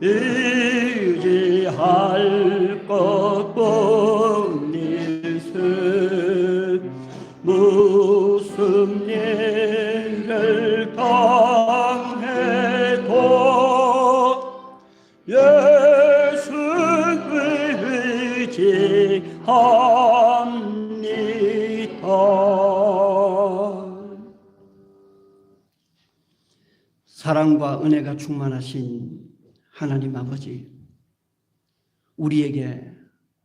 의지할 것뿐일세. 무슨 일을 당해도 예수 의지합니다. 사랑과 은혜가 충만하신 하나님 아버지, 우리에게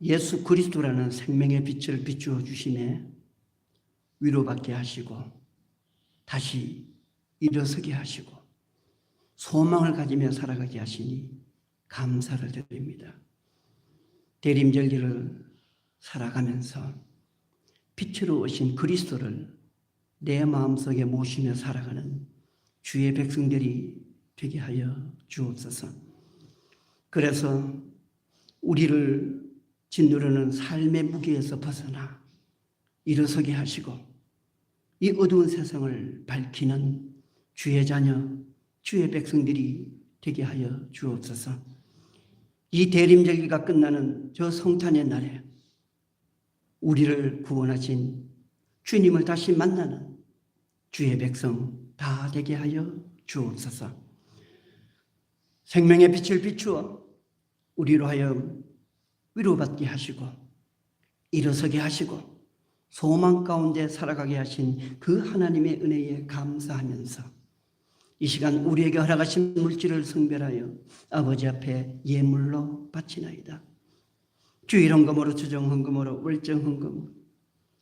예수 그리스도라는 생명의 빛을 비추어 주심에 위로받게 하시고 다시 일어서게 하시고 소망을 가지며 살아가게 하시니 감사를 드립니다. 대림절기를 살아가면서 빛으로 오신 그리스도를 내 마음속에 모시며 살아가는 주의 백성들이 되게 하여 주옵소서. 그래서 우리를 짓누르는 삶의 무게에서 벗어나 일어서게 하시고 이 어두운 세상을 밝히는 주의 자녀, 주의 백성들이 되게 하여 주옵소서. 이 대림절기가 끝나는 저 성탄의 날에 우리를 구원하신 주님을 다시 만나는 주의 백성 다 되게 하여 주옵소서. 생명의 빛을 비추어 우리로 하여금 위로받게 하시고 일어서게 하시고 소망 가운데 살아가게 하신 그 하나님의 은혜에 감사하면서 이 시간 우리에게 허락하신 물질을 성별하여 아버지 앞에 예물로 바치나이다. 주일 헌금으로, 주정 헌금으로, 월정 헌금,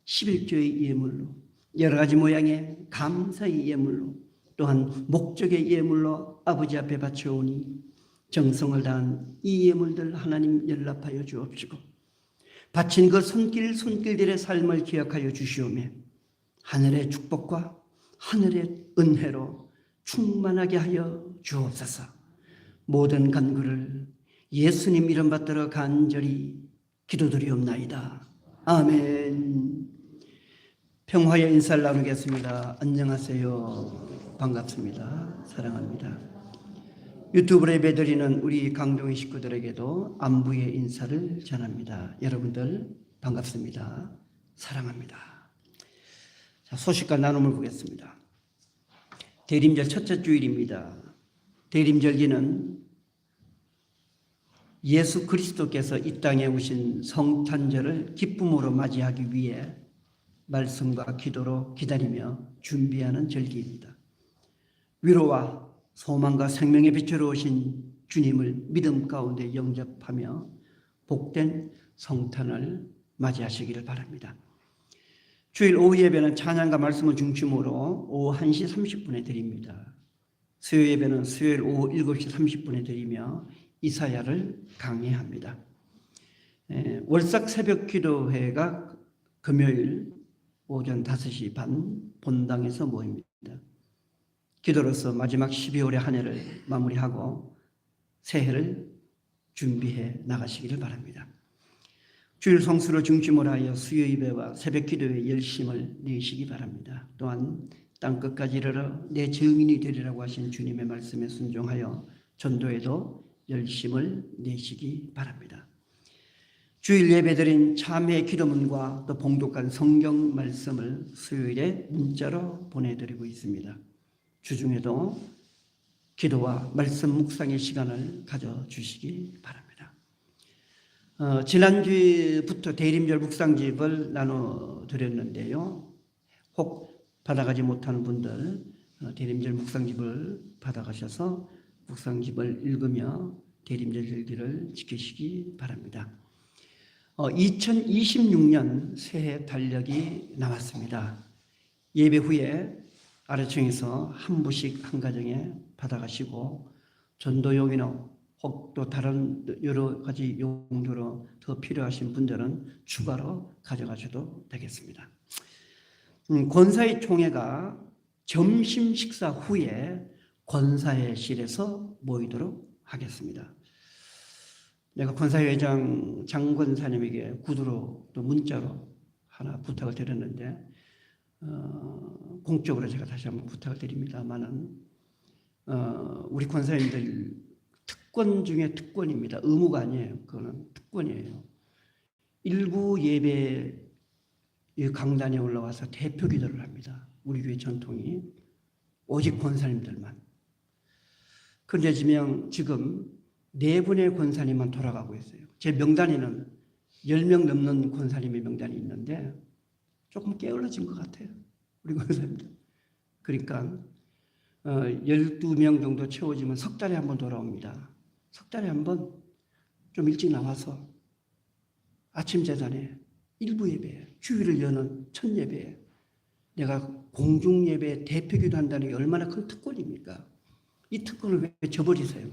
11조의 예물로, 여러 가지 모양의 감사의 예물로, 또한 목적의 예물로 아버지 앞에 바쳐오니 정성을 다한 이 예물들 하나님 연락하여 주옵시고 바친 그 손길들의 삶을 기억하여 주시오며 하늘의 축복과 하늘의 은혜로 충만하게 하여 주옵소서. 모든 간구를 예수님 이름 받들어 간절히 기도드리옵나이다. 아멘. 평화의 인사를 나누겠습니다. 안녕하세요. 반갑습니다. 사랑합니다. 유튜브로 예배드리는 우리 강동희 식구들에게도 안부의 인사를 전합니다. 여러분들 반갑습니다. 사랑합니다. 자, 소식과 나눔을 보겠습니다. 대림절 첫째 주일입니다. 대림절기는 예수 그리스도께서 이 땅에 오신 성탄절을 기쁨으로 맞이하기 위해 말씀과 기도로 기다리며 준비하는 절기입니다. 위로와 소망과 생명의 빛으로 오신 주님을 믿음 가운데 영접하며 복된 성탄을 맞이하시기를 바랍니다. 주일 오후 예배는 찬양과 말씀을 중심으로 오후 1시 30분에 드립니다. 수요 예배는 수요일 오후 7시 30분에 드리며 이사야를 강의합니다. 월삭 새벽 기도회가 금요일 오전 5시 반 본당에서 모입니다. 기도로서 마지막 12월의 한 해를 마무리하고 새해를 준비해 나가시기를 바랍니다. 주일 성수를 중심으로 하여 수요 예배와 새벽 기도에 열심을 내시기 바랍니다. 또한 땅끝까지 이르러 내 증인이 되리라고 하신 주님의 말씀에 순종하여 전도에도 열심을 내시기 바랍니다. 주일 예배드린 참회 기도문과 또 봉독한 성경 말씀을 수요일에 문자로 보내드리고 있습니다. 주중에도 기도와 말씀 묵상의 시간을 가져주시기 바랍니다. 지난주부터 대림절 묵상집을 나눠드렸는데요. 혹 받아가지 못하는 분들 대림절 묵상집을 받아가셔서 묵상집을 읽으며 대림절 절기를 지키시기 바랍니다. 2026년 새해 달력이 나왔습니다. 예배 후에 아래층에서 한 부씩 한 가정에 받아가시고 전도용이나 혹 또 다른 여러 가지 용도로 더 필요하신 분들은 추가로 가져가셔도 되겠습니다. 권사의 총회가 점심 식사 후에 권사회실에서 모이도록 하겠습니다. 내가 권사회장 장권사님에게 구두로 또 문자로 하나 부탁을 드렸는데 공적으로 제가 다시 한번 부탁을 드립니다만은 우리 권사님들 특권 중에 특권입니다. 의무가 아니에요. 그거는 특권이에요. 일부 예배 강단에 올라와서 대표 기도를 합니다. 우리 교회 전통이 오직 권사님들만. 그런데 지금 4분의 권사님만 돌아가고 있어요. 제 명단에는 10명 넘는 권사님의 명단이 있는데 조금 게을러진 것 같아요. 우리 권사님들. 그러니까 12명 정도 채워지면 석 달에 한 번 돌아옵니다. 석 달에 한 번 좀 일찍 나와서 아침 제단에 일부 예배, 주일을 여는 첫 예배에 내가 공중 예배 대표기도 한다는 게 얼마나 큰 특권입니까? 이 특권을 왜 저버리세요?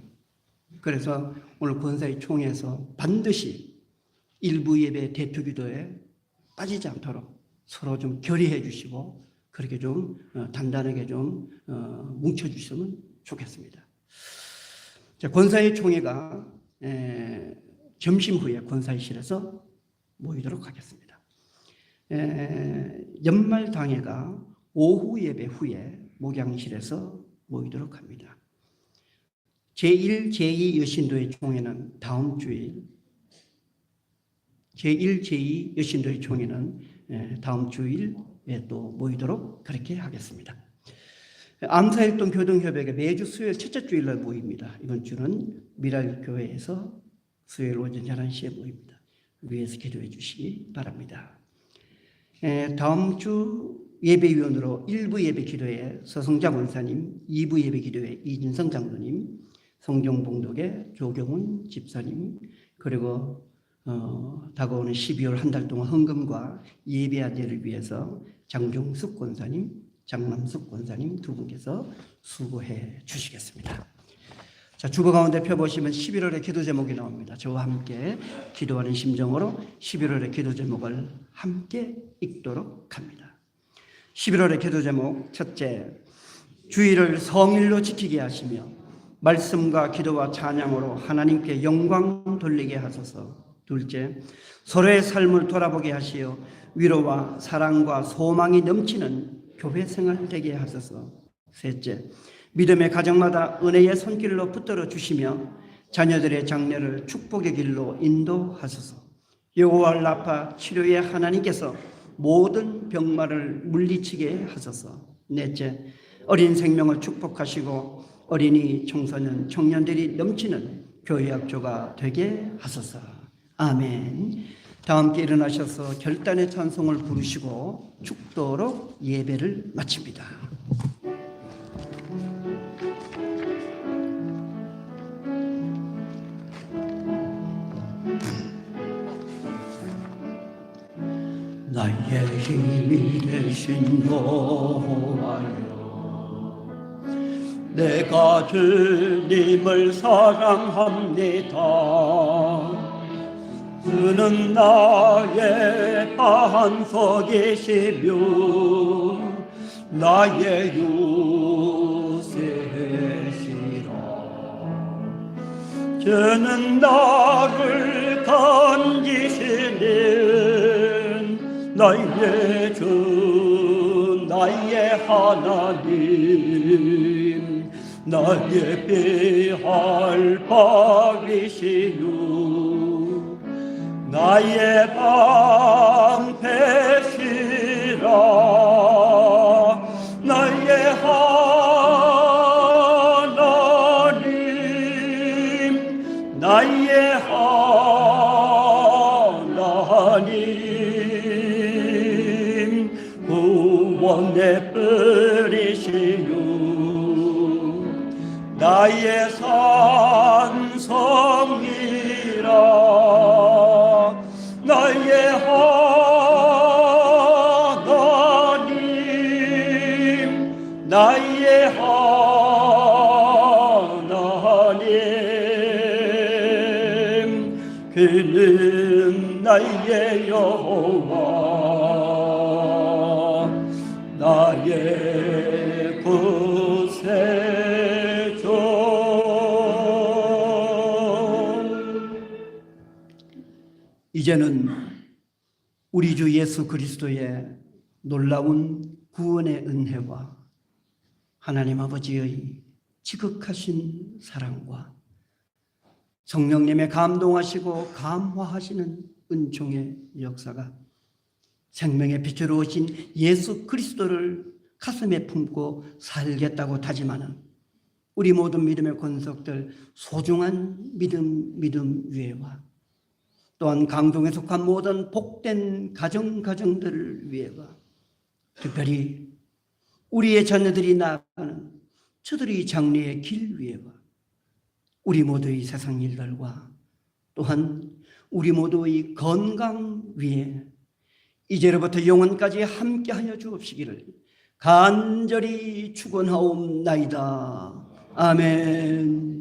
그래서 오늘 권사의 총회에서 반드시 일부 예배 대표기도에 빠지지 않도록 서로 좀 결의해 주시고 그렇게 좀 단단하게 좀 뭉쳐 주시면 좋겠습니다. 자, 권사의 총회가 점심 후에 권사회실에서 모이도록 하겠습니다. 연말 당회가 오후 예배 후에 목양실에서 모이도록 합니다. 제1, 제2 여신도의 총회는 다음 주일, 제1, 제2 여신도의 총회는 다음 주일에 또 모이도록 그렇게 하겠습니다. 암사일동 교동협약회 매주 수요일 첫째 주일날 모입니다. 이번 주는 미랄교회에서 수요일 오전 11시에 모입니다. 위에서 기도해 주시기 바랍니다. 다음 주 예배위원으로 1부 예배 기도에 서성장 원사님, 2부 예배 기도에 이진성 장로님, 성경봉독의 조경훈 집사님, 그리고 다가오는 12월 한 달 동안 헌금과 예배 안내를 위해서 장종숙 권사님, 장남숙 권사님 두 분께서 수고해 주시겠습니다. 자, 주보 가운데 펴보시면 11월의 기도 제목이 나옵니다. 저와 함께 기도하는 심정으로 11월의 기도 제목을 함께 읽도록 합니다. 11월의 기도 제목 첫째, 주일을 성일로 지키게 하시며 말씀과 기도와 찬양으로 하나님께 영광 돌리게 하소서. 둘째, 서로의 삶을 돌아보게 하시어 위로와 사랑과 소망이 넘치는 교회 생활 되게 하소서. 셋째, 믿음의 가정마다 은혜의 손길로 붙들어 주시며 자녀들의 장래를 축복의 길로 인도하소서. 여호와 라파 치료의 하나님께서 모든 병마를 물리치게 하소서. 넷째, 어린 생명을 축복하시고 어린이, 청소년, 청년들이 넘치는 교회 학교가 되게 하소서. 아멘. 다 함께 일어나셔서 결단의 찬송을 부르시고 축도로 예배를 마칩니다. 나의 힘이 되신 여호와여, 내가 주님을 사랑합니다. 그는 나의 반석이시며 나의 요새시라. 저는 나를 건지시는 나의 주, 나의 하나님, 나의 피할 바위시요 나의 방패시라. 나의 하나님, 나의 하나님, 구원의 뿌리시요 나의 산성이라. 나의 하나님, 나의 하나님, 그는 나의 여호와, 나의 구세주. 이제는 우리 주 예수 그리스도의 놀라운 구원의 은혜와 하나님 아버지의 지극하신 사랑과 성령님의 감동하시고 감화하시는 은총의 역사가 생명의 빛으로 오신 예수 그리스도를 가슴에 품고 살겠다고 다짐하는 우리 모든 믿음의 권속들 소중한 믿음 위에와 또한 강동에 속한 모든 복된 가정들을 위해와 특별히 우리의 자녀들이 나아가는 저들의 장래의 길 위에와 우리 모두의 세상 일들과 또한 우리 모두의 건강 위에 이제로부터 영원까지 함께하여 주옵시기를 간절히 축원하옵나이다. 아멘.